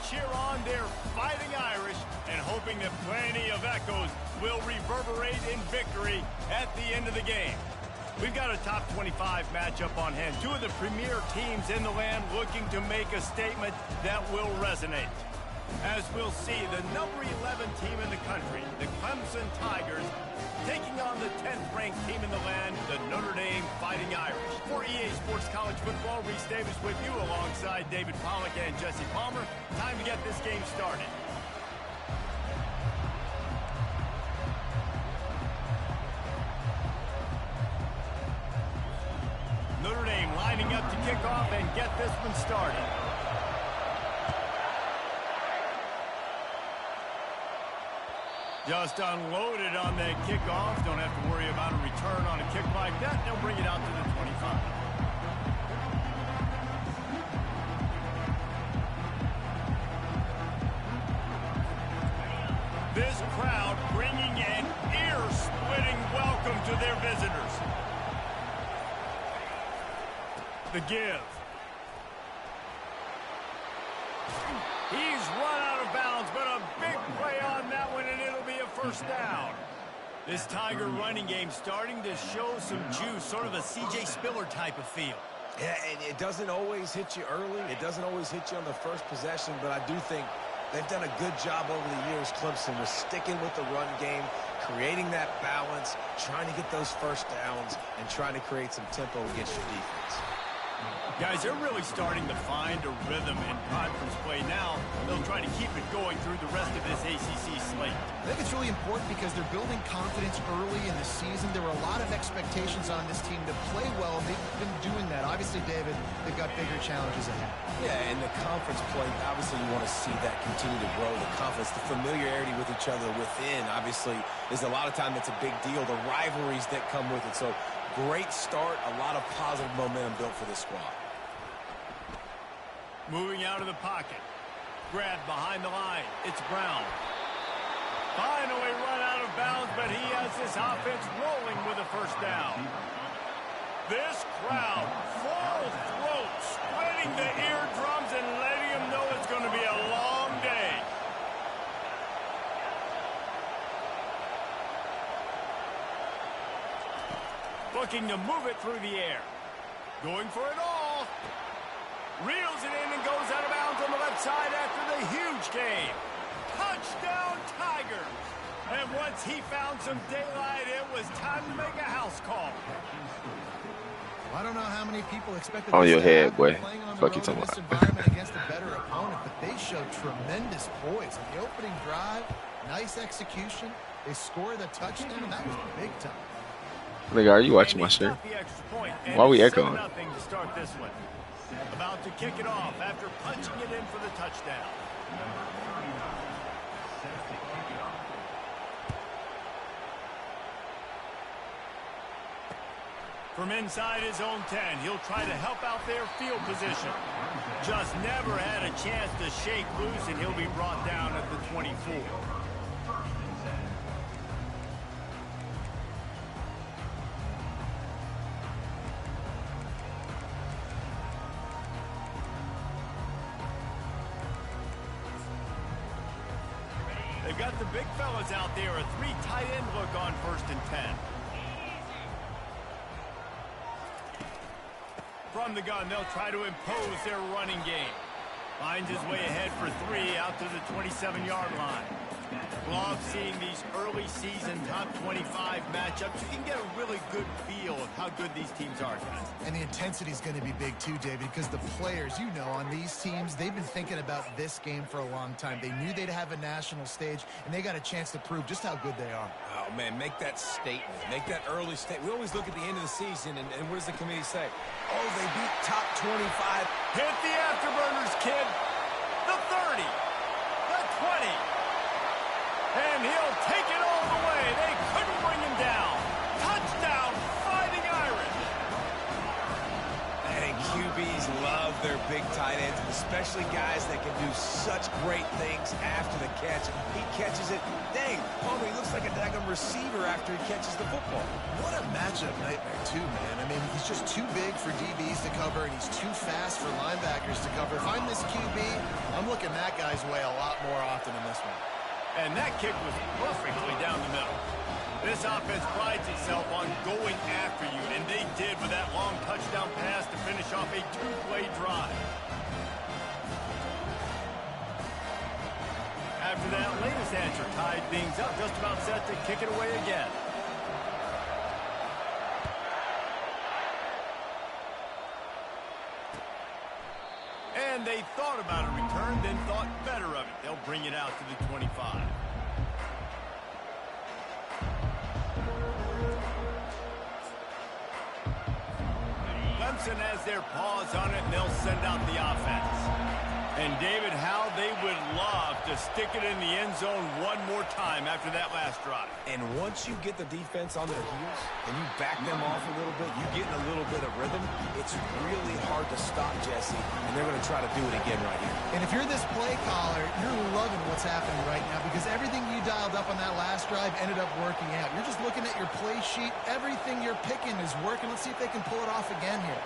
cheer on their Fighting Irish and hoping that plenty of echoes will reverberate in victory at the end of the game. We've got a top 25 matchup on hand. Two of the premier teams in the land looking to make a statement that will resonate. As we'll see, the number 11 team in the country, the Clemson Tigers, taking on the 10th-ranked team in the land, the Notre Dame Fighting Irish. For EA Sports College Football, Reese Davis with you alongside David Pollack and Jesse Palmer. Time to get this game started. Notre Dame lining up to kick off and get this one started. Just unloaded on that kickoff. Don't have to worry about a return on a kick like that. They'll bring it out to the 25. This crowd bringing an ear-splitting welcome to their visitors. The give. He's run out of bounds, but a big play on that one, and it'll be a first down. This Tiger running game starting to show some juice, sort of a C.J. Spiller type of feel. Yeah, and it doesn't always hit you early. It doesn't always hit you on the first possession, but I do think they've done a good job over the years, Clemson, with sticking with the run game, creating that balance, trying to get those first downs, and trying to create some tempo against your defense. Guys, they're really starting to find a rhythm in conference play now. They'll try to keep it going through the rest of this ACC slate. I think it's really important because they're building confidence early in the season. There were a lot of expectations on this team to play well, and they've been doing that. Obviously, David, they've got bigger challenges ahead. Yeah, and the conference play, obviously you want to see that continue to grow. The confidence, the familiarity with each other within, obviously, is a lot of time that's a big deal. The rivalries that come with it. So, great start, a lot of positive momentum built for this squad. Moving out of the pocket. Grabbed behind the line. It's Brown. Finally run out of bounds, but he has this offense rolling with a first down. This crowd, full throat, splitting the eardrums and letting them know it's going to be a long day. Looking to move it through the air. Going for it all. Reels it in and goes out of bounds on the left side after the huge game. Touchdown Tigers! And once he found some daylight, it was time to make a house call. I don't know how many people expected on this your to head, happen, boy. playing on the Fuck you road in talking this about. environment against a better opponent, but they showed tremendous poise. In the opening drive, nice execution. They scored a touchdown, and that was big time. Nigga, are you watching my shit? Why we echoing? Nothing to start this one. About to kick it off after punching it in for the touchdown. From inside his own 10, he'll try to help out their field position. Just never had a chance to shake loose, and he'll be brought down at the 24. They've got the big fellas out there, a three tight end look on 1st and 10. From the gun, they'll try to impose their running game. Finds his way ahead for 3 out to the 27-yard line. Love seeing these early season top 25 matchups. You can get a really good feel of how good these teams are, guys. And the intensity is going to be big too, David, because the players, you know, on these teams, they've been thinking about this game for a long time. They knew they'd have a national stage, and they got a chance to prove just how good they are. Oh, man, make that statement. Make that early statement. We always look at the end of the season, and what does the committee say? Oh, they beat top 25. Hit the afterburners, kid. The 30. The 20. And he'll take it all the way. They couldn't bring him down. Touchdown, Fighting Irish. And QBs love their big tight ends, especially guys that can do such great things after the catch. He catches it. Dang, homie, he looks like a daggum receiver after he catches the football. What a matchup nightmare, too, man. I mean, he's just too big for DBs to cover, and he's too fast for linebackers to cover. If I'm this QB, I'm looking that guy's way a lot more often in this one. And that kick was perfectly down the middle. This offense prides itself on going after you, and they did with that long touchdown pass to finish off a two-play drive. After that latest answer tied things up, just about set to kick it away again. And they thought about a return, then thought better of it. They'll bring it out to the 25. Clemson has their paws on it, and they'll send out the offense. And, David, how they would love to stick it in the end zone one more time after that last drive. And once you get the defense on their heels and you back them off a little bit, you get in a little bit of rhythm, it's really hard to stop, Jesse, and they're going to try to do it again right here. And if you're this play caller, you're loving what's happening right now because everything you dialed up on that last drive ended up working out. You're just looking at your play sheet. Everything you're picking is working. Let's see if they can pull it off again here.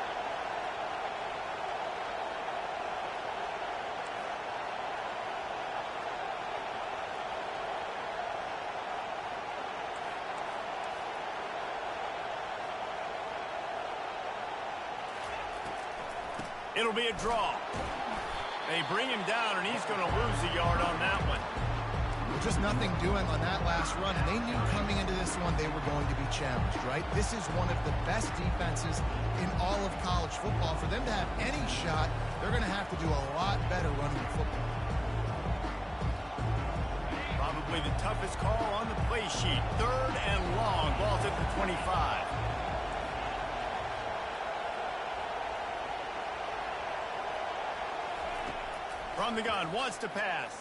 It'll be a draw. They bring him down, and he's going to lose a yard on that one. Just nothing doing on that last run, and they knew coming into this one they were going to be challenged, right? This is one of the best defenses in all of college football. For them to have any shot, they're going to have to do a lot better running the football. Probably the toughest call on the play sheet. 3rd and long. Ball's at the 25. From the gun, wants to pass.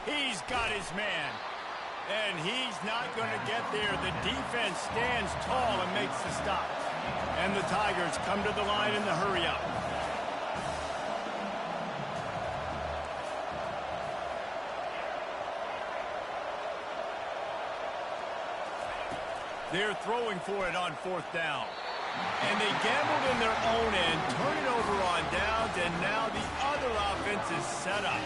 He's got his man. And he's not going to get there. The defense stands tall and makes the stop. And the Tigers come to the line in the hurry-up. They're throwing for it on 4th down. And they gambled in their own end, turn it over on downs, and now the other offense is set up.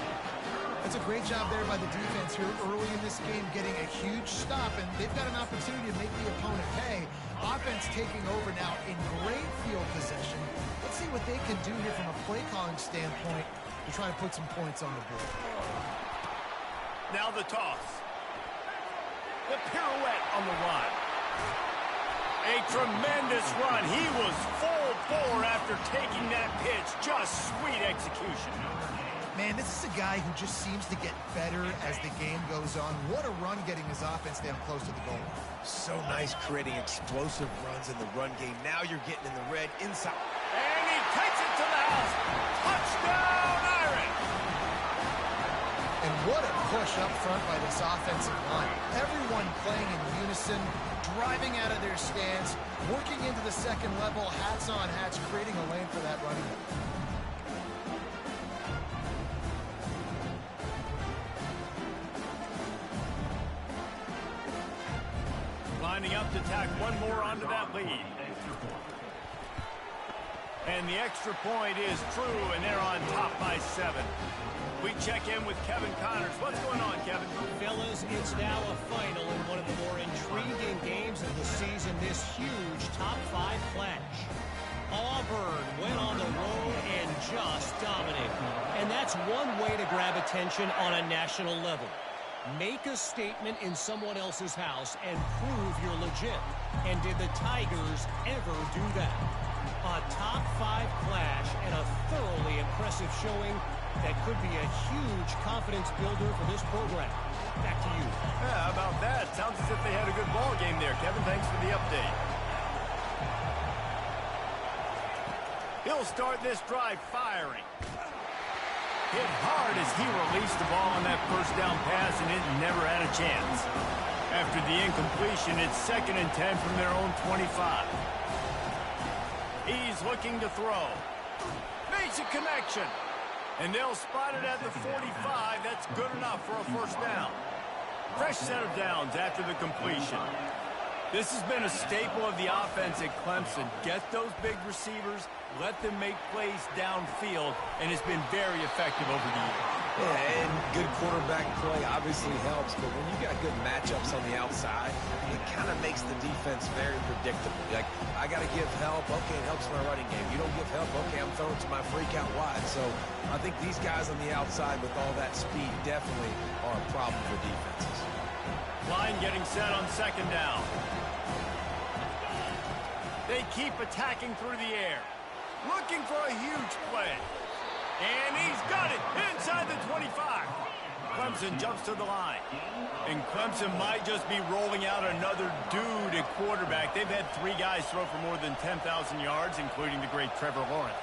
That's a great job there by the defense here early in this game, getting a huge stop, and they've got an opportunity to make the opponent pay. Offense taking over now in great field possession. Let's see what they can do here from a play-calling standpoint to try to put some points on the board. Now the toss. The pirouette on the run. A tremendous run. He was full bore after taking that pitch. Just sweet execution. Man, this is a guy who just seems to get better as the game goes on. What a run getting his offense down close to the goal. So nice creating explosive runs in the run game. Now you're getting in the red inside. And he takes it to the house. Touchdown, Irish! And what a push up front by this offensive line. Everyone playing in unison, driving out of their stance, working into the second level, hats on hats, creating a lane for that running back. Lining up to tack one more onto that lead. And the extra point is true, and they're on top by 7. We check in with Kevin Connors. What's going on, Kevin? Fellas, it's now a final in one of the more intriguing games of the season, this huge top 5 clash. Auburn went on the road and just dominated. And that's one way to grab attention on a national level. Make a statement in someone else's house and prove you're legit. And did the Tigers ever do that? A top 5 clash and a thoroughly impressive showing that could be a huge confidence builder for this program. Back to you. Yeah, how about that? Sounds as if they had a good ball game there, Kevin. Thanks for the update. He'll start this drive firing. Hit hard as he released the ball on that first down pass, and it never had a chance. After the incompletion, it's 2nd and 10 from their own 25. He's looking to throw. Makes a connection. And they'll spot it at the 45. That's good enough for a first down. Fresh set of downs after the completion. This has been a staple of the offense at Clemson. Get those big receivers, let them make plays downfield, and it's been very effective over the years. Yeah, and good quarterback play obviously helps, but when you got good matchups on the outside, it kind of makes the defense very predictable. Like, I got to give help. Okay, it helps my running game. You don't give help. Okay, I'm throwing to my freak out wide. So I think these guys on the outside with all that speed definitely are a problem for defenses. Line getting set on second down. They keep attacking through the air. Looking for a huge play. And he's got it inside the 25. Clemson jumps to the line. And Clemson might just be rolling out another dude at quarterback. They've had 3 guys throw for more than 10,000 yards, including the great Trevor Lawrence.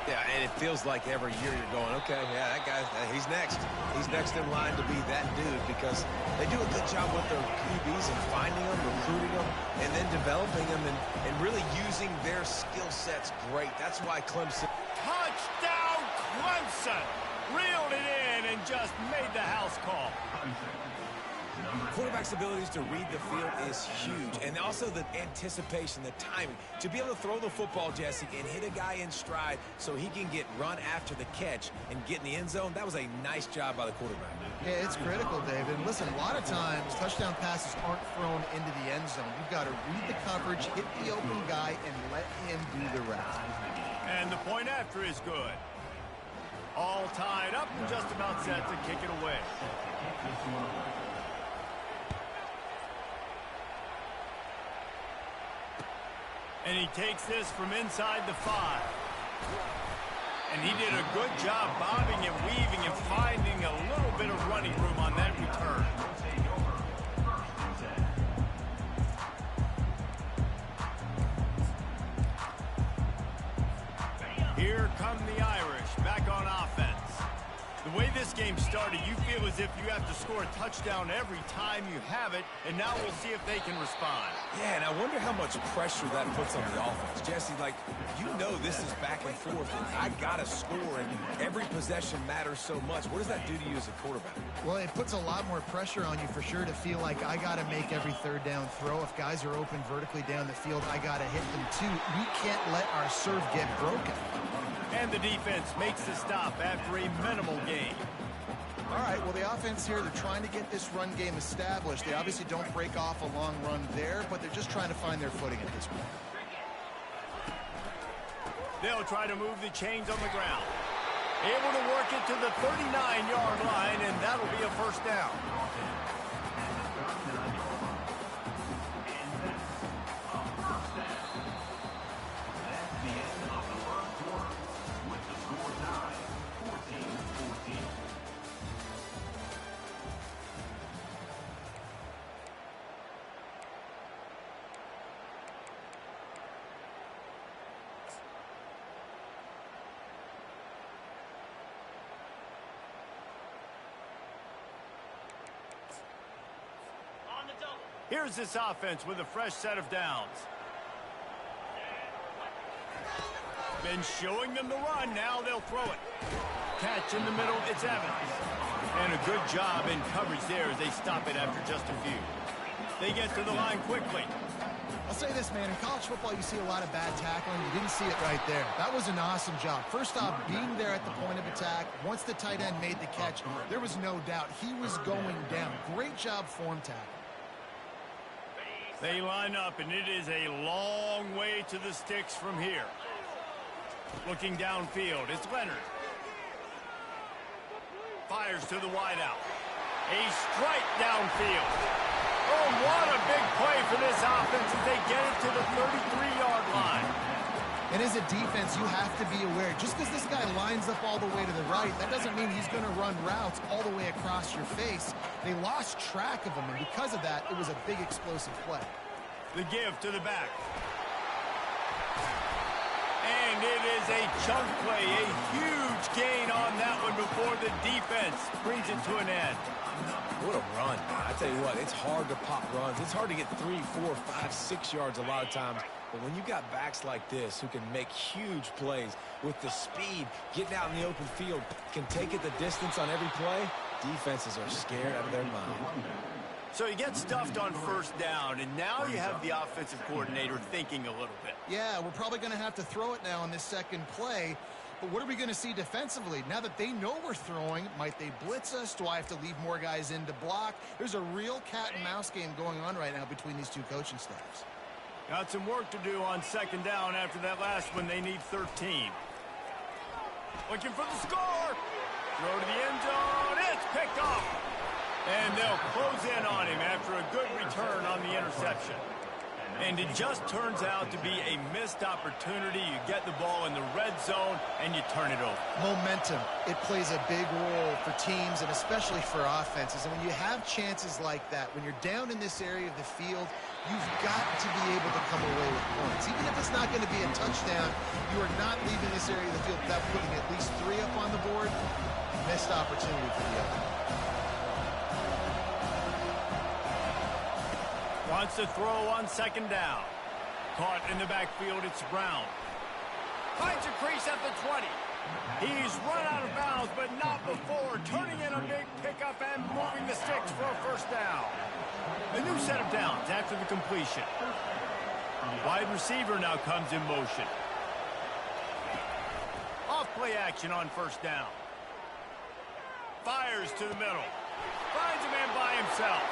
Yeah, and it feels like every year you're going, okay, yeah, that guy, he's next. He's next in line to be that dude because they do a good job with their QBs and finding them, recruiting them, and then developing them and really using their skill sets great. That's why Clemson. Touchdown, Clemson! Reeled it in and just made the house call. Quarterback's abilities to read the field is huge, and also the anticipation, the timing. To be able to throw the football, Jesse, and hit a guy in stride so he can get run after the catch and get in the end zone, that was a nice job by the quarterback. Yeah, it's critical, David. Listen, a lot of times, touchdown passes aren't thrown into the end zone. You've got to read the coverage, hit the open guy, and let him do the rest. And the point after is good. All tied up and just about set to kick it away. And he takes this from inside the 5. And he did a good job bobbing and weaving and finding a little bit of running room on that return. Here come the Irish back on offense. The way this game started, you feel as if you have to score a touchdown every time you have it, and now we'll see if they can respond. Yeah, and I wonder how much pressure that puts on the offense. Jesse, like, you know this is back and forth, and I got to score, and every possession matters so much. What does that do to you as a quarterback? Well, it puts a lot more pressure on you for sure to feel like I got to make every third down throw. If guys are open vertically down the field, I got to hit them too. We can't let our serve get broken. And the defense makes the stop after a minimal gain. All right, well, the offense here, they're trying to get this run game established. They obviously don't break off a long run there, but they're just trying to find their footing at this point. They'll try to move the chains on the ground. Able to work it to the 39-yard line, and that'll be a first down. Here's this offense with a fresh set of downs. Been showing them the run. Now they'll throw it. Catch in the middle. It's Evans. And a good job in coverage there as they stop it after just a few. They get to the line quickly. I'll say this, man. In college football, you see a lot of bad tackling. You didn't see it right there. That was an awesome job. First off, being there at the point of attack. Once the tight end made the catch, there was no doubt he was going down. Great job form tackle. They line up, and it is a long way to the sticks from here. Looking downfield, it's Leonard. Fires to the wideout. A strike downfield. Oh, what a big play for this offense as they get it to the 33-yard line. And as a defense, you have to be aware. Just because this guy lines up all the way to the right, that doesn't mean he's going to run routes all the way across your face. They lost track of him, and because of that, it was a big explosive play. The give to the back. And it is a chunk play, a huge gain on that one before the defense brings it to an end. What a run. I tell you what, it's hard to pop runs. It's hard to get 3, 4, 5, 6 yards a lot of times But when you got backs like this who can make huge plays with the speed, getting out in the open field, can take it the distance on every play, defenses are scared out of their mind. So you get stuffed on first down, and now you have the offensive coordinator thinking a little bit. Yeah, we're probably going to have to throw it now on this second play. But what are we going to see defensively? Now that they know we're throwing, might they blitz us? Do I have to leave more guys in to block? There's a real cat and mouse game going on right now between these two coaching staffs. Got some work to do on second down after that last one. They need 13. Looking for the score. Throw to the end zone. It's picked off. And they'll close in on him after a good return on the interception. And it just turns out to be a missed opportunity. You get the ball in the red zone, and you turn it over. Momentum. It plays a big role for teams and especially for offenses. And when you have chances like that, when you're down in this area of the field, you've got to be able to come away with points. Even if it's not going to be a touchdown, you are not leaving this area of the field without putting at least 3 up on the board. Missed opportunity for the other. Wants to throw on second down. Caught in the backfield, it's Brown. Finds a crease at the 20. He's run out of bounds, but not before. Turning in a big pickup and moving the sticks for a first down. A new set of downs after the completion. Wide receiver now comes in motion. Off play action on first down. Fires to the middle. Finds a man by himself.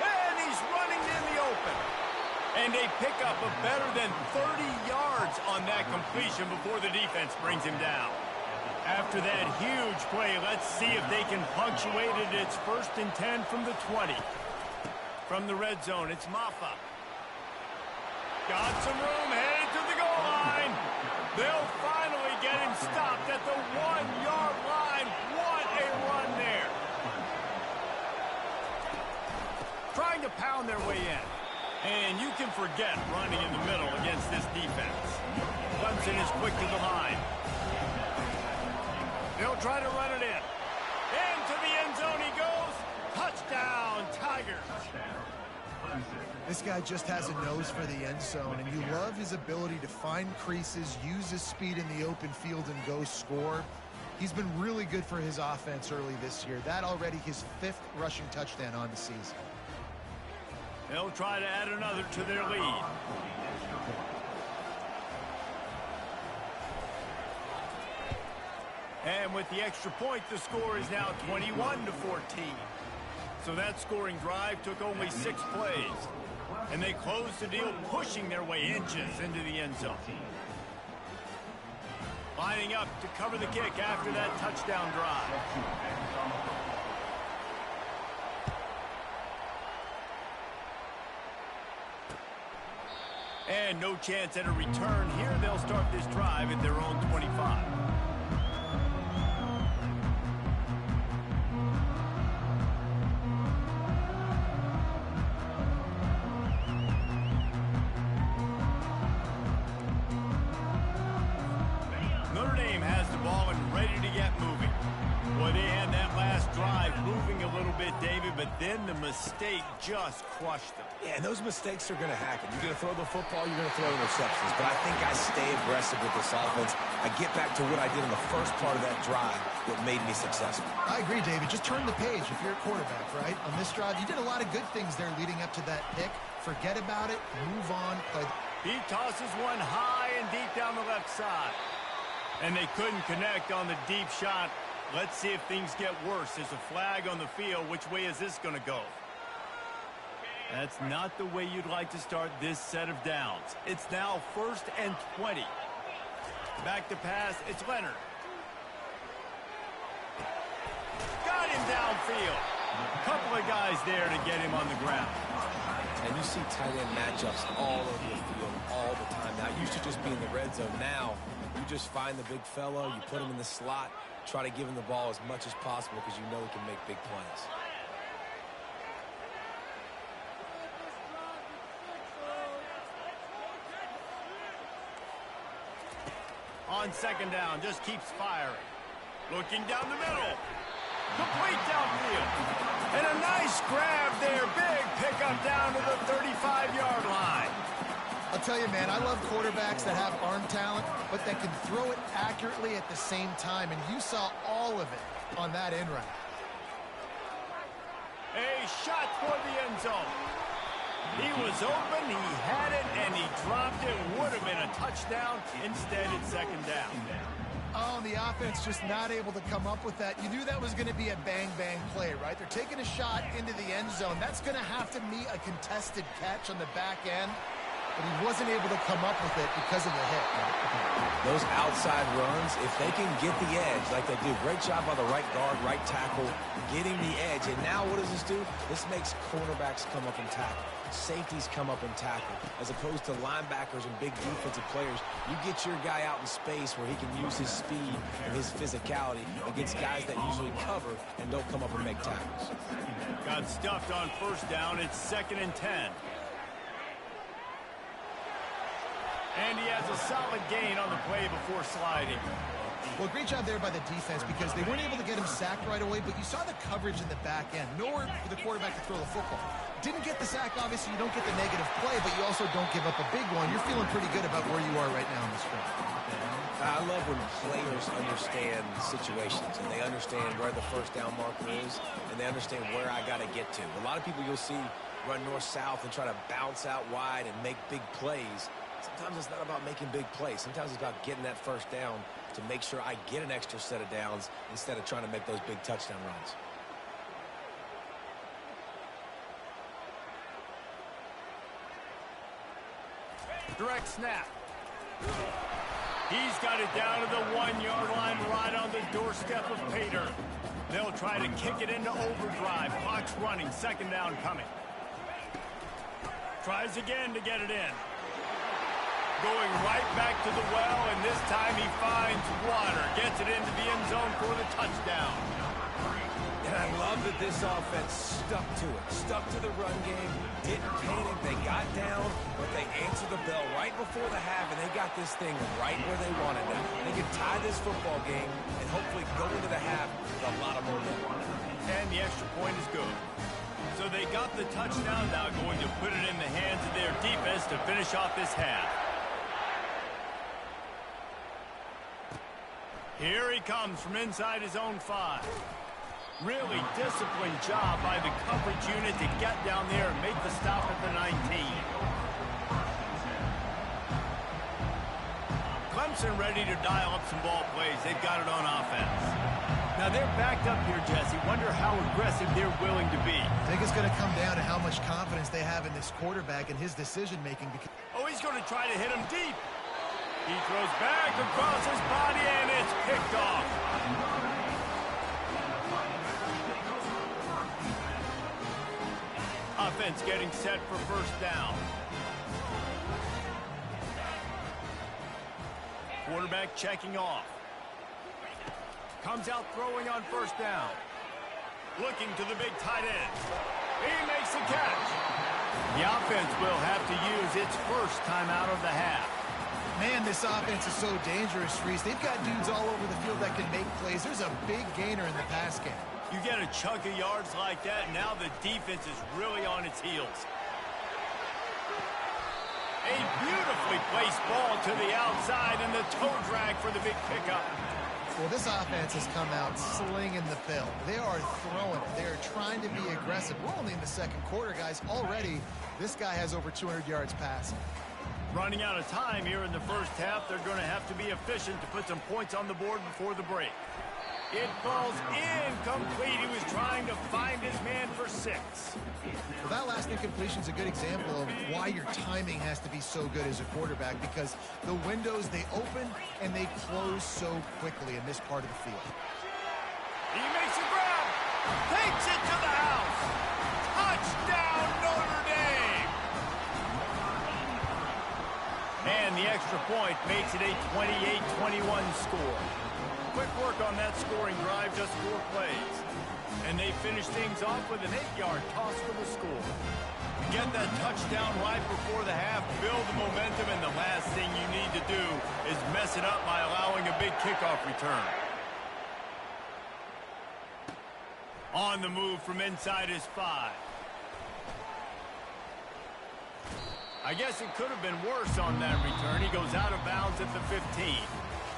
And he's running in the open. And they pick up a better than 30 yards on that completion before the defense brings him down. After that huge play, let's see if they can punctuate it. It's 1st and 10 from the 20. From the red zone, it's Maffa. Got some room, headed to the goal line. They'll finally get him stopped at the 1-yard line. What a run there. Trying to pound their way in. And you can forget running in the middle against this defense. Clemson is quick to the line. They'll try to run it in. Into the end zone he goes. Touchdown, Tigers. This guy just has a nose for the end zone, and you love his ability to find creases, use his speed in the open field, and go score. He's been really good for his offense early this year. That already his 5th rushing touchdown on the season. They'll try to add another to their lead. And with the extra point, the score is now 21-14. So that scoring drive took only 6 plays. And they closed the deal, pushing their way inches into the end zone. Lining up to cover the kick after that touchdown drive. And no chance at a return here. They'll start this drive at their own 25. Notre Dame has the ball and ready to get moving. Boy, they had that last drive moving a little bit, David, but then the mistake just crushed them. Yeah, and those mistakes are going to happen. You're going to throw the football, you're going to throw interceptions. But I think I stay aggressive with this offense. I get back to what I did in the first part of that drive that made me successful. I agree, David. Just turn the page if you're a quarterback, right? On this drive, you did a lot of good things there leading up to that pick. Forget about it. Move on. Play. He tosses one high and deep down the left side. And they couldn't connect on the deep shot. Let's see if things get worse. There's a flag on the field. Which way is this going to go? That's not the way you'd like to start this set of downs. It's now 1st and 20. Back to pass. It's Leonard. Got him downfield. A couple of guys there to get him on the ground. And you see tight end matchups all over the field all the time. Now, it used to just be in the red zone. Now, you just find the big fellow, you put him in the slot, try to give him the ball as much as possible because you know he can make big plays. On second down, just keeps firing. Looking down the middle. Complete downfield. And a nice grab there. Big pickup down to the 35-yard line. I'll tell you, man, I love quarterbacks that have arm talent, but that can throw it accurately at the same time, and you saw all of it on that end route. A shot for the end zone. He was open, he had it, and he dropped it. Would have been a touchdown. Instead, it's second down. Oh, and the offense just not able to come up with that. You knew that was going to be a bang-bang play, right? They're taking a shot into the end zone. That's going to have to be a contested catch on the back end, but he wasn't able to come up with it because of the hit. Those outside runs, if they can get the edge like they do, great job by the right guard, right tackle, getting the edge. And now what does this do? This makes cornerbacks come up and tackle. Safeties come up and tackle, as opposed to linebackers and big defensive players. You get your guy out in space where he can use his speed and his physicality against guys that usually cover and don't come up and make tackles. Got stuffed on first down. It's 2nd and 10. And he has a solid gain on the play before sliding. Well, great job there by the defense because they weren't able to get him sacked right away, but you saw the coverage in the back end. Nowhere for the quarterback to throw the football. Didn't get the sack, obviously. You don't get the negative play, but you also don't give up a big one. You're feeling pretty good about where you are right now in this game. I love when players understand situations and they understand where the first down marker is and they understand where I got to get to. A lot of people you'll see run north-south and try to bounce out wide and make big plays. Sometimes it's not about making big plays. Sometimes it's about getting that first down to make sure I get an extra set of downs instead of trying to make those big touchdown runs. Direct snap. He's got it down to the 1-yard line right on the doorstep of Pater. They'll try to kick it into overdrive. Clock's running. Second down coming. Tries again to get it in. Going right back to the well, and this time he finds water. Gets it into the end zone for the touchdown. And I love that this offense stuck to it. Stuck to the run game. Didn't panic. They got down, but they answered the bell right before the half, and they got this thing right where they wanted it. They could tie this football game and hopefully go into the half with a lot of momentum. And the extra point is good. So they got the touchdown, now going to put it in the hands of their defense to finish off this half. Here he comes from inside his own 5. Really disciplined job by the coverage unit to get down there and make the stop at the 19. Clemson ready to dial up some ball plays. They've got it on offense. Now they're backed up here, Jesse. Wonder how aggressive they're willing to be. I think it's going to come down to how much confidence they have in this quarterback and his decision-making. Oh, he's going to try to hit him deep. He throws back across his body, and it's picked off. Offense getting set for first down. Quarterback checking off. Comes out throwing on first down. Looking to the big tight end. He makes the catch. The offense will have to use its first time out of the half. Man, this offense is so dangerous, Reese. They've got dudes all over the field that can make plays. There's a big gainer in the pass game. You get a chunk of yards like that, now the defense is really on its heels. A beautifully placed ball to the outside, and the toe drag for the big pickup. Well, this offense has come out slinging the pill. They are throwing it. They are trying to be aggressive. We're only in the second quarter, guys. Already, this guy has over 200 yards passing. Running out of time here in the first half, they're going to have to be efficient to put some points on the board before the break. It falls incomplete. He was trying to find his man for 6. Well, that last incompletion is a good example of why your timing has to be so good as a quarterback, because the windows, they open and they close so quickly in this part of the field. He makes a grab. Takes it to the house. Touchdown, Notre Dame. And the extra point makes it a 28-21 score. Quick work on that scoring drive, just 4 plays. And they finish things off with an 8-yard toss for the score. Get that touchdown right before the half, build the momentum, and the last thing you need to do is mess it up by allowing a big kickoff return. On the move from inside his 5. I guess it could have been worse on that return. He goes out of bounds at the 15.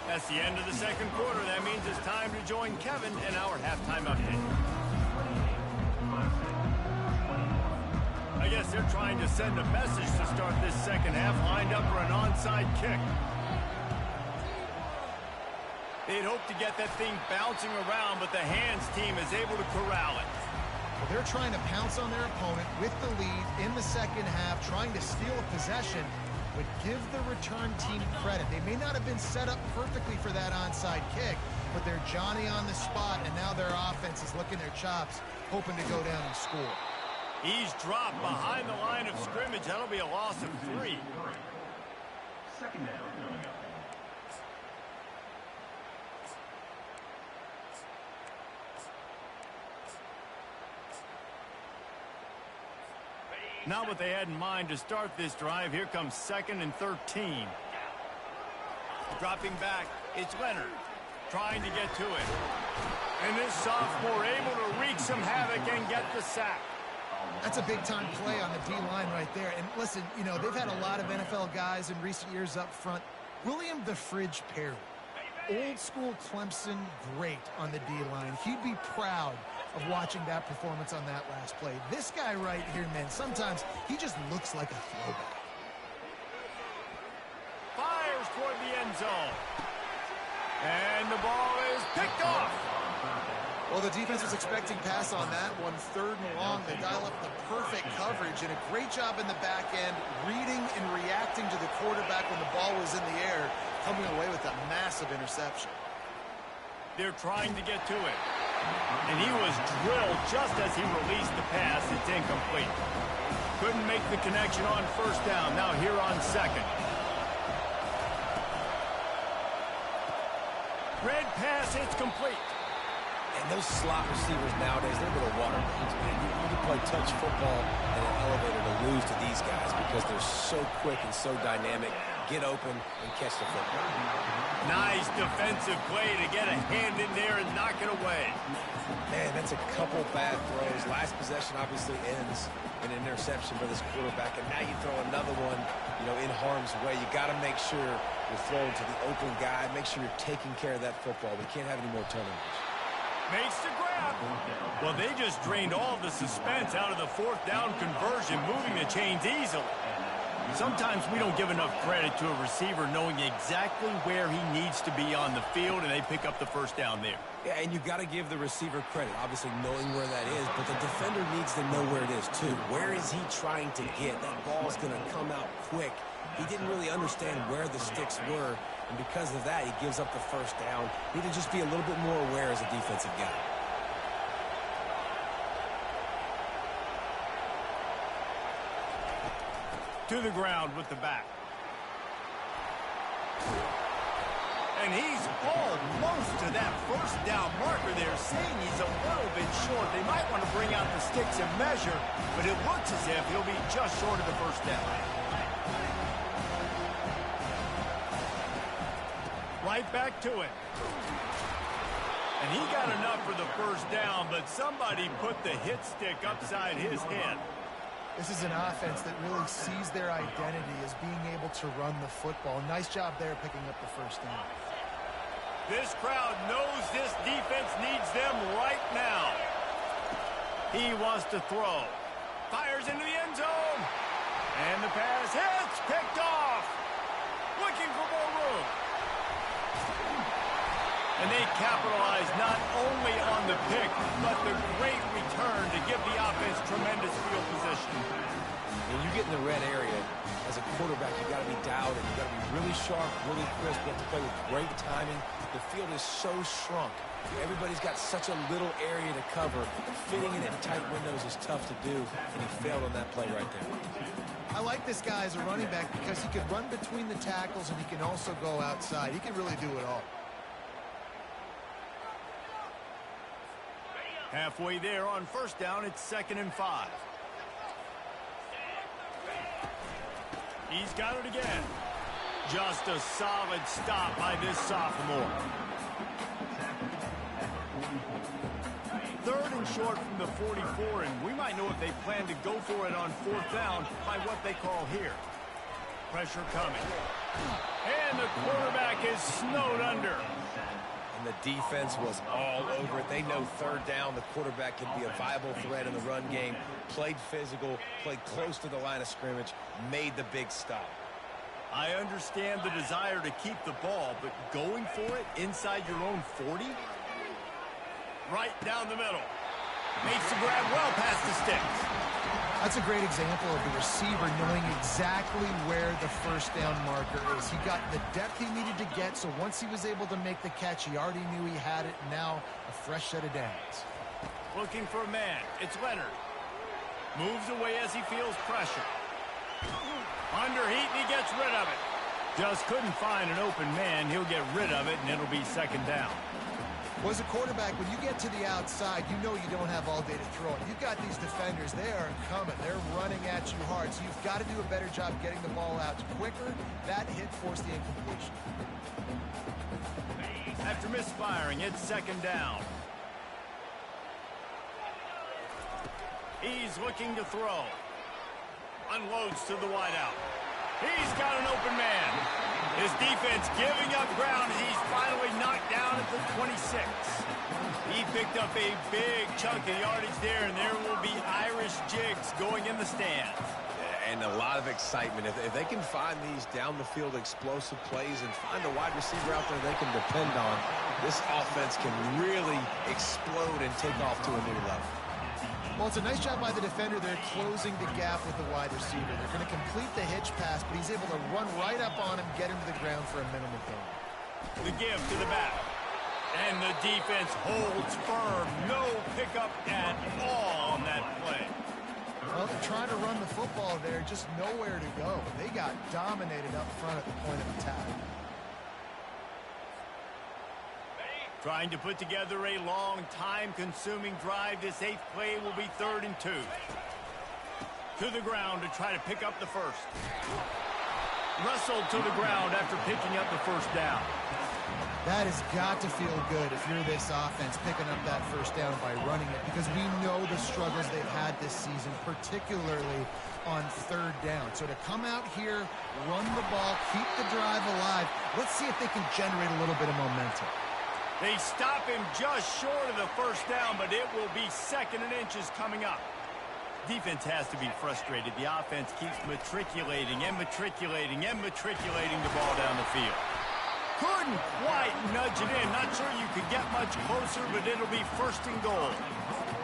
That's the end of the second quarter. That means it's time to join Kevin in our halftime update. I guess they're trying to send a message to start this second half, lined up for an onside kick. They'd hoped to get that thing bouncing around, but the hands team is able to corral it. Well, they're trying to pounce on their opponent with the lead in the second half, trying to steal a possession, but give the return team credit. They may not have been set up perfectly for that onside kick, but they're Johnny on the spot, and now their offense is licking their chops, hoping to go down and score. He's dropped behind the line of scrimmage. That'll be a loss of 3. Second down. Not what they had in mind to start this drive. Here comes 2nd and 13. Dropping back, it's Leonard trying to get to it. And this sophomore able to wreak some havoc and get the sack. That's a big-time play on the D-line right there. And listen, you know, they've had a lot of NFL guys in recent years up front. William the Fridge Perry, old-school Clemson great on the D-line. He'd be proud of watching that performance on that last play. This guy right here, man, sometimes he just looks like a throwback. Fires toward the end zone. And the ball is picked off. Well, the defense was expecting pass on that one. 3rd and long. They dial up the perfect coverage and a great job in the back end, reading and reacting to the quarterback when the ball was in the air, coming away with a massive interception. They're trying to get to it. And he was drilled just as he released the pass. It's incomplete. Couldn't make the connection on 1st down. Now here on 2nd. Red pass, it's complete. And those slot receivers nowadays, they're little water bones, man. You can play touch football in an elevator to lose to these guys because they're so quick and so dynamic. Get open and catch the football. Nice defensive play to get a hand in there and knock it away. Man, that's a couple bad throws. Last possession obviously ends in an interception for this quarterback, and now you throw another one, you know, in harm's way. You got to make sure you're throwing to the open guy. Make sure you're taking care of that football. We can't have any more turnovers. Makes the grab. Well, they just drained all the suspense out of the 4th down conversion, moving the chains easily. Sometimes we don't give enough credit to a receiver knowing exactly where he needs to be on the field, and they pick up the 1st down there. Yeah, and you got to give the receiver credit, obviously knowing where that is, but the defender needs to know where it is too. Where is he trying to get? That ball's going to come out quick. He didn't really understand where the sticks were, and because of that, he gives up the 1st down. Need to just be a little bit more aware as a defensive guy. To the ground with the back. And he's almost to that 1st down marker there, saying he's a little bit short. They might want to bring out the sticks and measure, but it looks as if he'll be just short of the 1st down. Right back to it. And he got enough for the 1st down, but somebody put the hit stick upside his head. This is an offense that really sees their identity as being able to run the football. Nice job there picking up the 1st down. This crowd knows this defense needs them right now. He wants to throw. Fires into the end zone. And the pass hits. Picked off. Looking for more room. And they capitalize not only on the pick, but the great return to give the offense tremendous field position. When you get in the red area, as a quarterback, you got to be dialed in. You got to be really sharp, really crisp. You have to play with great timing. The field is so shrunk. Everybody's got such a little area to cover. Fitting in at tight windows is tough to do, and he failed on that play right there. I like this guy as a running back because he can run between the tackles and he can also go outside. He can really do it all. Halfway there on 1st down, it's 2nd and 5. He's got it again. Just a solid stop by this sophomore. 3rd and short from the 44, and we might know if they plan to go for it on 4th down by what they call here. Pressure coming. And the quarterback is snowed under. And the defense was all over it. They know third down, the quarterback can be a viable threat in the run game. Played physical, played close to the line of scrimmage, made the big stop. I understand the desire to keep the ball, but going for it inside your own 40? Right down the middle. Makes the grab well past the sticks. That's a great example of the receiver knowing exactly where the first down marker is. He got the depth he needed to get, so once he was able to make the catch, he already knew he had it. Now a fresh set of downs. Looking for a man. It's Leonard. Moves away as he feels pressure. Under heat, and he gets rid of it. Just couldn't find an open man. He'll get rid of it, and it'll be second down. Well, as a quarterback, when you get to the outside, you know you don't have all day to throw it. You've got these defenders. They are coming. They're running at you hard, so you've got to do a better job getting the ball out quicker. That hit forced the incompletion. After misfiring, it's second down. He's looking to throw. Unloads to the wideout. He's got an open man. His defense giving up ground as he's finally knocked down at the 26. He picked up a big chunk of yardage there, and there will be Irish jigs going in the stands. And a lot of excitement. If they can find these down-the-field explosive plays and find a wide receiver out there they can depend on, this offense can really explode and take off to a new level. Well, it's a nice job by the defender. They're closing the gap with the wide receiver. They're going to complete the hitch pass, but he's able to run right up on him, get him to the ground for a minimal gain. The give to the back. And the defense holds firm. No pickup at all on that play. Well, they're trying to run the football there, just nowhere to go. They got dominated up front at the point of attack. Trying to put together a long, time-consuming drive. This eighth play will be 3rd and 2. To the ground to try to pick up the first. Wrestled to the ground after picking up the first down. That has got to feel good if you're this offense picking up that first down by running it, because we know the struggles they've had this season, particularly on 3rd down. So to come out here, run the ball, keep the drive alive, let's see if they can generate a little bit of momentum. They stop him just short of the first down, but it will be 2nd and inches coming up. Defense has to be frustrated. The offense keeps matriculating and matriculating and matriculating the ball down the field. Couldn't quite nudge it in. Not sure you could get much closer, but it'll be 1st and goal.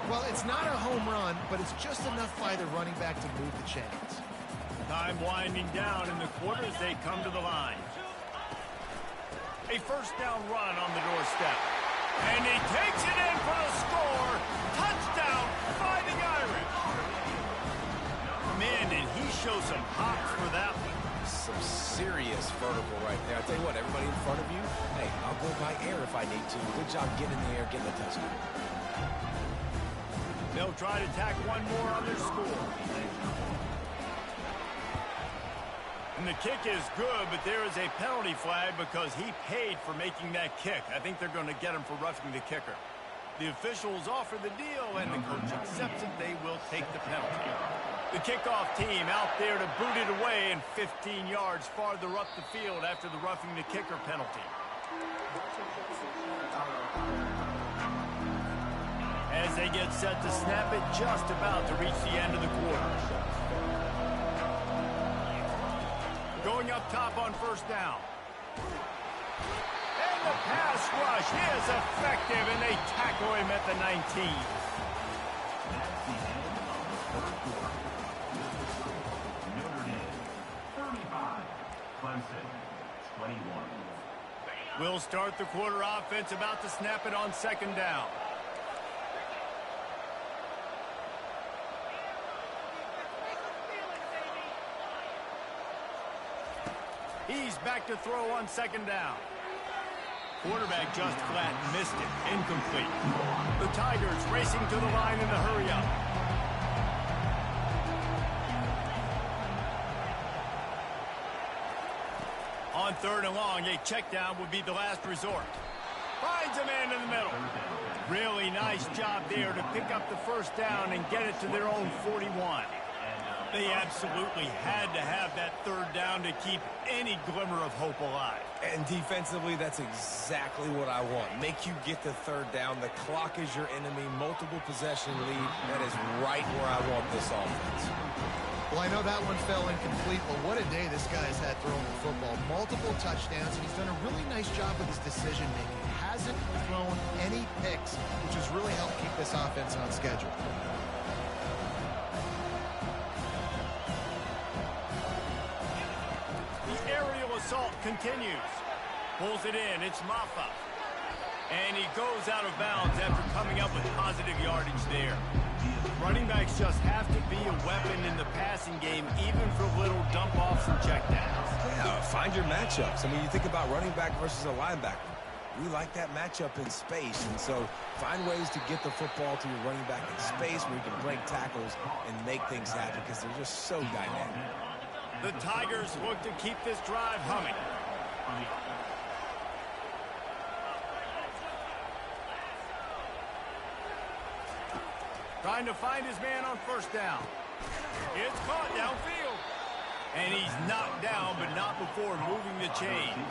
Well, it's not a home run, but it's just enough by the running back to move the chains. Time winding down in the quarter as they come to the line. A first down run on the doorstep. And he takes it in for the score. Touchdown, Fighting Irish. Man, did he show some hops for that one. Some serious vertical right there. I tell you what, everybody in front of you, hey, I'll go by air if I need to. Good job getting in the air, getting the touchdown. They'll try to tack one more on their score. And the kick is good, but there is a penalty flag because he paid for making that kick. I think they're going to get him for roughing the kicker. The officials offer the deal, and the coach accepts it. They will take the penalty. The kickoff team out there to boot it away and 15 yards farther up the field after the roughing the kicker penalty. As they get set to snap it, just about to reach the end of the quarter. Going up top on first down. And the pass rush is effective, and they tackle him at the 19. We'll start the quarter offense about to snap it on 2nd down. He's back to throw on 2nd down. Quarterback just flat missed it. Incomplete. The Tigers racing to the line in the hurry-up. On 3rd and long, a check down would be the last resort. Finds a man in the middle. Really nice job there to pick up the first down and get it to their own 41. They absolutely had to have that third down to keep any glimmer of hope alive. And defensively, that's exactly what I want. Make you get the third down. The clock is your enemy. Multiple possession lead. That is right where I want this offense. Well, I know that one fell incomplete, but what a day this guy's had throwing the football. Multiple touchdowns, and he's done a really nice job with his decision-making. Hasn't thrown any picks, which has really helped keep this offense on schedule. Assault continues. Pulls it in. It's Ncaa. And he goes out of bounds after coming up with positive yardage there. Running backs just have to be a weapon in the passing game, even for little dump-offs and checkdowns. Yeah, find your matchups. I mean, you think about running back versus a linebacker. We like that matchup in space, and so find ways to get the football to your running back in space where you can break tackles and make things happen because they're just so dynamic. The Tigers look to keep this drive humming. Trying to find his man on first down. It's caught downfield. And he's knocked down, but not before moving the chains.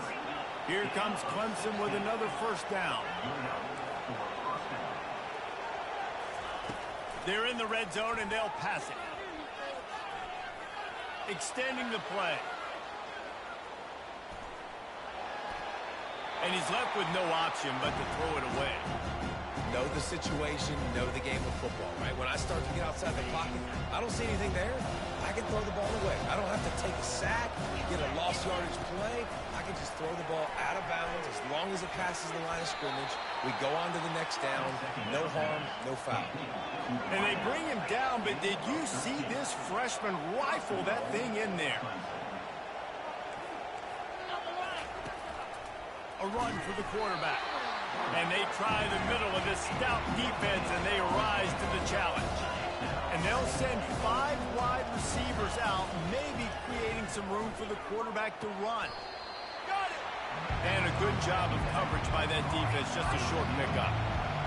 Here comes Clemson with another first down. They're in the red zone, and they'll pass it. Extending the play. And he's left with no option but to throw it away. Know the situation, know the game of football, right? When I start to get outside the pocket, I don't see anything there. I can throw the ball away. I don't have to take a sack, get a lost yardage play. I can just throw the ball out of bounds as long as it passes the line of scrimmage. We go on to the next down. No harm, no foul. And they bring him down, but did you see this freshman rifle that thing in there? A run for the quarterback. And they try the middle of this stout defense, and they rise to the challenge. And they'll send 5 wide receivers out, maybe creating some room for the quarterback to run. Got it! And a good job of coverage by that defense, just a short pickup.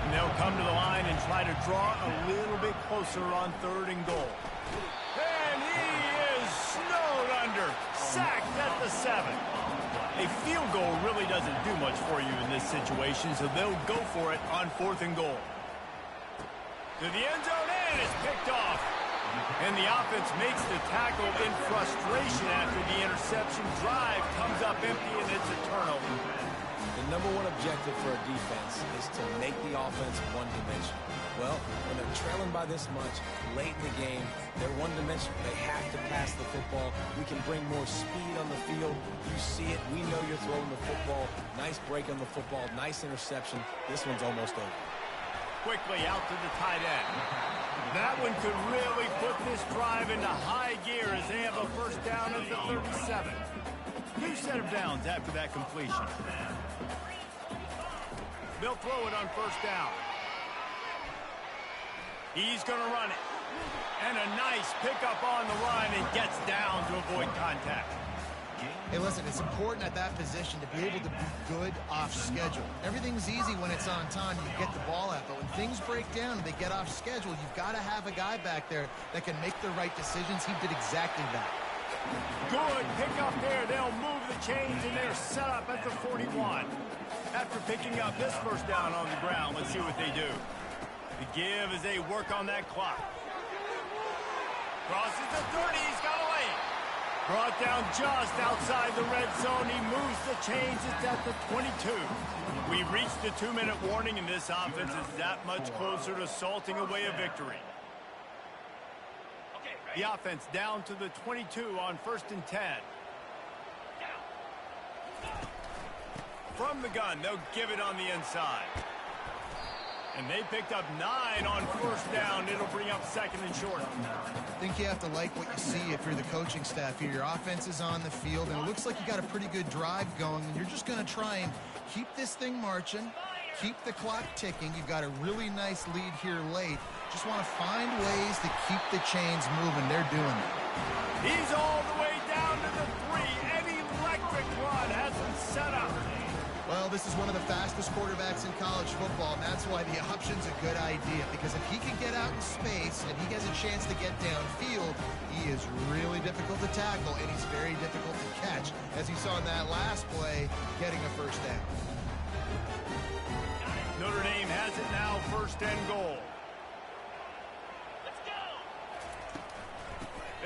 And they'll come to the line and try to draw a little bit closer on 3rd and goal. And he is snowed under, sacked at the 7. A field goal really doesn't do much for you in this situation, so they'll go for it on 4th and goal. To the end zone, and it's picked off. And the offense makes the tackle in frustration after the interception. Drive comes up empty, and it's a turnover. The #1 objective for a defense is to make the offense one-dimensional. Well, when they're trailing by this much late in the game, they're one-dimensional. They have to pass the football. We can bring more speed on the field. You see it. We know you're throwing the football. Nice break on the football. Nice interception. This one's almost over. Quickly out to the tight end. That one could really put this drive into high gear as they have a first down at the 37. New set of downs after that completion. They'll throw it on first down. He's going to run it. And a nice pickup on the run and gets down to avoid contact. Hey, listen, it's important at that position to be able to be good off schedule. Everything's easy when it's on time. You get the ball out. But when things break down and they get off schedule, you've got to have a guy back there that can make the right decisions. He did exactly that. Good pickup there. They'll move the chains, and they're set up at the 41. After picking up this first down on the ground, let's see what they do. The give as they work on that clock. Crosses the 30. He's got away. Brought down just outside the red zone. He moves the chains. It's at the 22. We've reached the 2-minute warning, and this offense is that much closer to salting away a victory. The offense down to the 22 on 1st and 10. From the gun, they'll give it on the inside. And they picked up 9 on first down. It'll bring up 2nd and short. I think you have to like what you see if you're the coaching staff here. Your offense is on the field, and it looks like you got a pretty good drive going. And you're just going to try and keep this thing marching, keep the clock ticking. You've got a really nice lead here late. Just want to find ways to keep the chains moving. They're doing it. He's all the way down to the 3. An electric run has him set up. Well, this is one of the fastest quarterbacks in college football, and that's why the option's a good idea, because if he can get out in space and he has a chance to get downfield, he is really difficult to tackle, and he's very difficult to catch, as you saw in that last play, getting a first down. Notre Dame has it now, 1st and goal.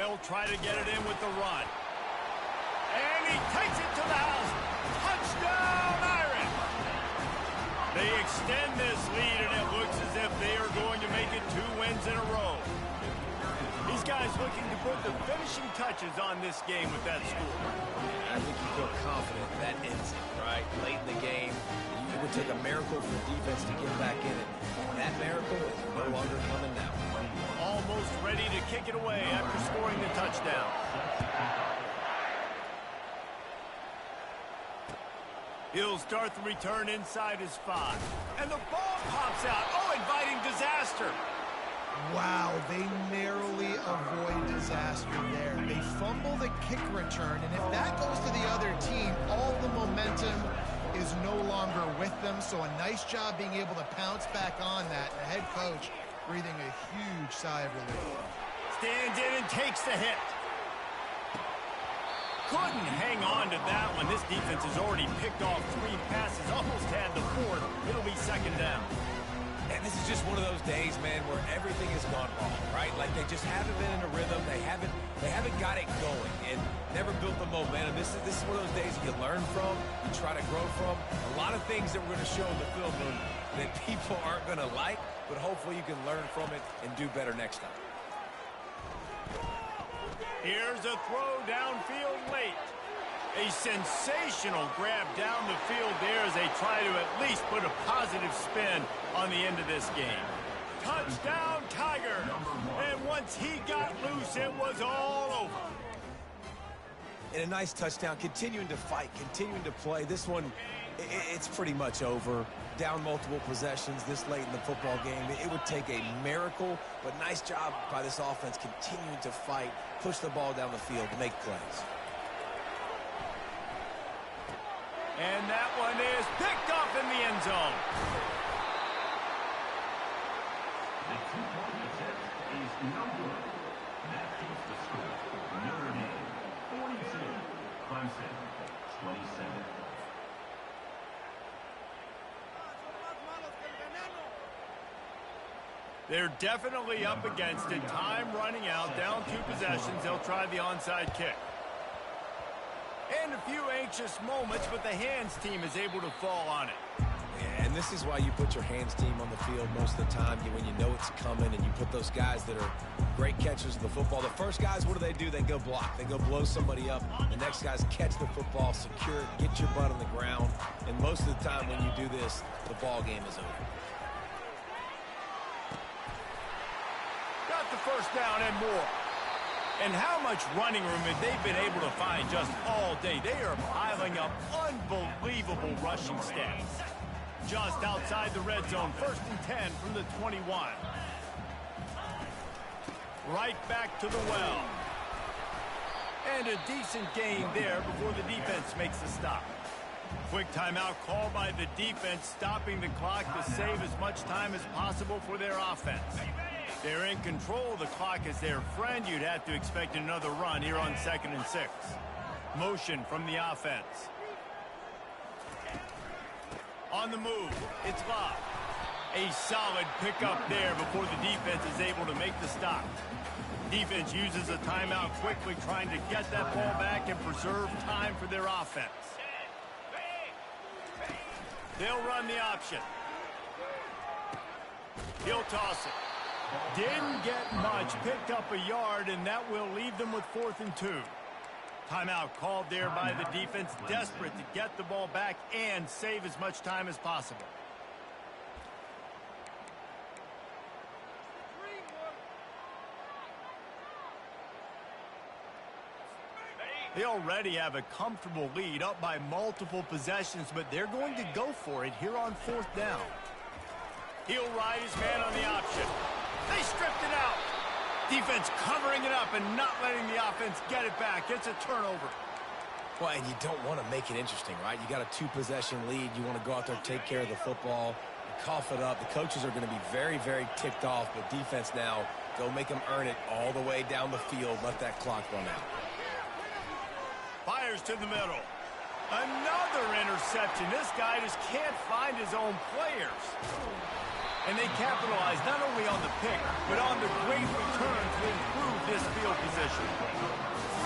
They'll try to get it in with the run. And he takes it to the house. Touchdown, Irish! They extend this lead, and it looks as if they are going to make it 2 wins in a row. These guys looking to put the finishing touches on this game with that score. I think you feel confident that ends it, right? Late in the game, it would take a miracle for defense to get back in it. That miracle is no longer coming now. Almost ready to kick it away after scoring the touchdown. He'll start the return inside his 5. And the ball pops out. Oh, inviting disaster. Wow, they narrowly avoid disaster there. They fumble the kick return, and if that goes to the other team, all the momentum is no longer with them. So a nice job being able to pounce back on that. The head coach breathing a huge sigh of relief. Stands in and takes the hit. Couldn't hang on to that one. This defense has already picked off 3 passes, almost had the 4th. It'll be 2nd down. And this is just one of those days, man, where everything has gone wrong, right? Like they just haven't been in a rhythm. They haven't got it going and never built the momentum. This is one of those days you learn from, you try to grow from. A lot of things that we're going to show in the film room that people aren't going to like, but hopefully you can learn from it and do better next time. Here's a throw downfield late. A sensational grab down the field there as they try to at least put a positive spin on the end of this game. Touchdown, Tiger! And once he got loose, it was all over. And a nice touchdown, continuing to fight, continuing to play. This one, it's pretty much over. Down multiple possessions this late in the football game. It would take a miracle, but nice job by this offense continuing to fight, push the ball down the field, make plays. And that one is picked off in the end zone. The 2-point attempt is no good. That keeps the score. Notre Dame, 42. Clemson, 27. They're definitely up against it. Time running out. Down 2 possessions. They'll try the onside kick. And a few anxious moments, but the hands team is able to fall on it. Yeah, and this is why you put your hands team on the field most of the time when you know it's coming, and you put those guys that are great catchers of the football. The first guys, what do? They go block. They go blow somebody up. The next guys catch the football, secure it, get your butt on the ground. And most of the time when you do this, the ball game is over. Got the first down and more. And how much running room have they been able to find just all day? They are piling up unbelievable rushing stats. Just outside the red zone, 1st and 10 from the 21. Right back to the well. And a decent gain there before the defense makes the stop. Quick timeout called by the defense, stopping the clock to save as much time as possible for their offense. They're in control of the clock as their friend. You'd have to expect another run here on 2nd and 6. Motion from the offense. On the move, it's Ncaa. A solid pickup there before the defense is able to make the stop. Defense uses a timeout quickly, trying to get that ball back and preserve time for their offense. They'll run the option. He'll toss it. Didn't get much, picked up a yard, and that will leave them with 4th and 2. Timeout called there by the defense, desperate to get the ball back and save as much time as possible. They already have a comfortable lead, up by multiple possessions, but they're going to go for it here on 4th down. He'll ride his man on the option. They stripped it out. Defense covering it up and not letting the offense get it back. It's a turnover. Well, and you don't want to make it interesting, right? You got a 2-possession lead. You want to go out there, take care of the football, and cough it up. The coaches are going to be very, very ticked off, but defense now, go make them earn it all the way down the field. Let that clock run out. Fires to the middle. Another interception. This guy just can't find his own players. And they capitalize not only on the pick, but on the great return to improve this field position.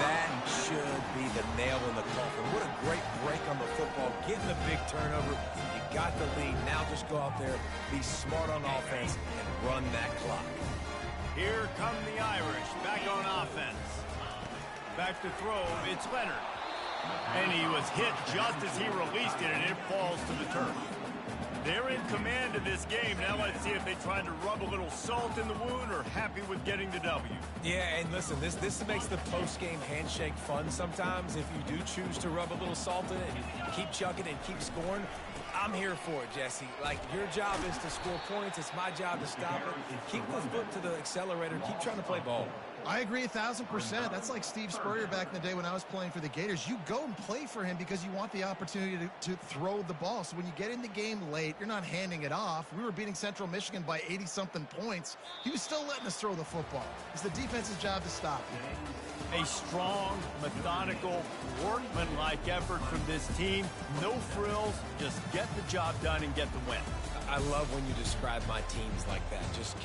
That should be the nail in the coffin. What a great break on the football. Getting the big turnover. You got the lead. Now just go out there, be smart on offense, and run that clock. Here come the Irish, back on offense. Back to throw, it's Leonard. And he was hit just as he released it, and it falls to the turf. They're in command of this game. Now let's see if they try to rub a little salt in the wound or happy with getting the W. Yeah, and listen, this makes the post-game handshake fun sometimes. If you do choose to rub a little salt in it and keep chucking and keep scoring, I'm here for it, Jesse. Like, your job is to score points. It's my job to stop it. Keep the foot to the accelerator. Keep trying to play ball. I agree 1,000%. That's like Steve Spurrier back in the day when I was playing for the Gators. You go and play for him because you want the opportunity to throw the ball. So when you get in the game late, you're not handing it off. We were beating Central Michigan by 80-something points. He was still letting us throw the football. It's the defense's job to stop him. A strong, methodical, workmanlike effort from this team. No frills, just get the job done and get the win. I love when you describe my teams like that. Just